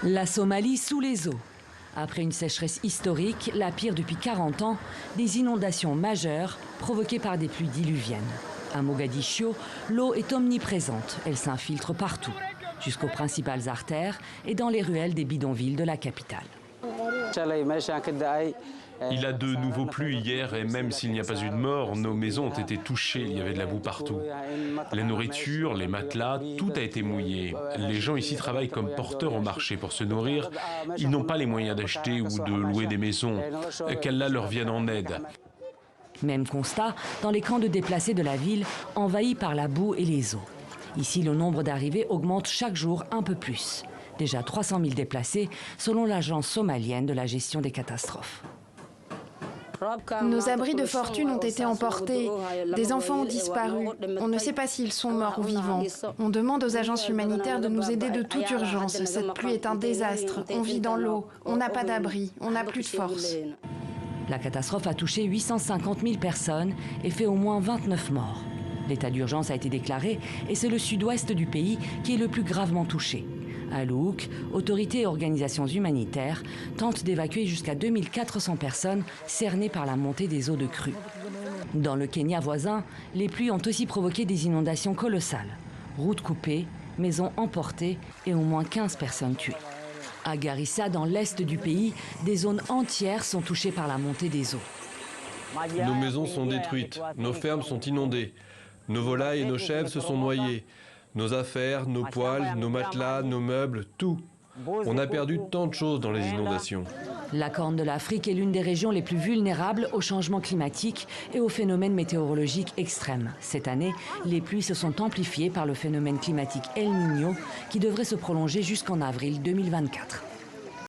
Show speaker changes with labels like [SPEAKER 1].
[SPEAKER 1] La Somalie sous les eaux. Après une sécheresse historique, la pire depuis 40 ans, des inondations majeures provoquées par des pluies diluviennes. À Mogadiscio, l'eau est omniprésente. Elle s'infiltre partout, jusqu'aux principales artères et dans les ruelles des bidonvilles de la capitale.
[SPEAKER 2] Il a de nouveau plu hier et même s'il n'y a pas eu de mort, nos maisons ont été touchées, il y avait de la boue partout. La nourriture, les matelas, tout a été mouillé. Les gens ici travaillent comme porteurs au marché pour se nourrir. Ils n'ont pas les moyens d'acheter ou de louer des maisons. Qu'Allah leur vienne en aide.
[SPEAKER 1] Même constat dans les camps de déplacés de la ville, envahis par la boue et les eaux. Ici, le nombre d'arrivées augmente chaque jour un peu plus. Déjà 300 000 déplacés, selon l'agence somalienne de la gestion des catastrophes.
[SPEAKER 3] Nos abris de fortune ont été emportés. Des enfants ont disparu. On ne sait pas s'ils sont morts ou vivants. On demande aux agences humanitaires de nous aider de toute urgence. Cette pluie est un désastre. On vit dans l'eau. On n'a pas d'abri. On n'a plus de force.
[SPEAKER 1] La catastrophe a touché 850 000 personnes et fait au moins 29 morts. L'état d'urgence a été déclaré et c'est le sud-ouest du pays qui est le plus gravement touché. À Luuk, autorités et organisations humanitaires tentent d'évacuer jusqu'à 2400 personnes cernées par la montée des eaux de crue. Dans le Kenya voisin, les pluies ont aussi provoqué des inondations colossales. Routes coupées, maisons emportées et au moins 15 personnes tuées. À Garissa, dans l'est du pays, des zones entières sont touchées par la montée des eaux.
[SPEAKER 4] Nos maisons sont détruites, nos fermes sont inondées, nos volailles et nos chèvres se sont noyées. Nos affaires, nos poêles, nos matelas, nos meubles, tout. On a perdu tant de choses dans les inondations.
[SPEAKER 1] La Corne de l'Afrique est l'une des régions les plus vulnérables au changement climatique et aux phénomènes météorologiques extrêmes. Cette année, les pluies se sont amplifiées par le phénomène climatique El Niño qui devrait se prolonger jusqu'en avril 2024.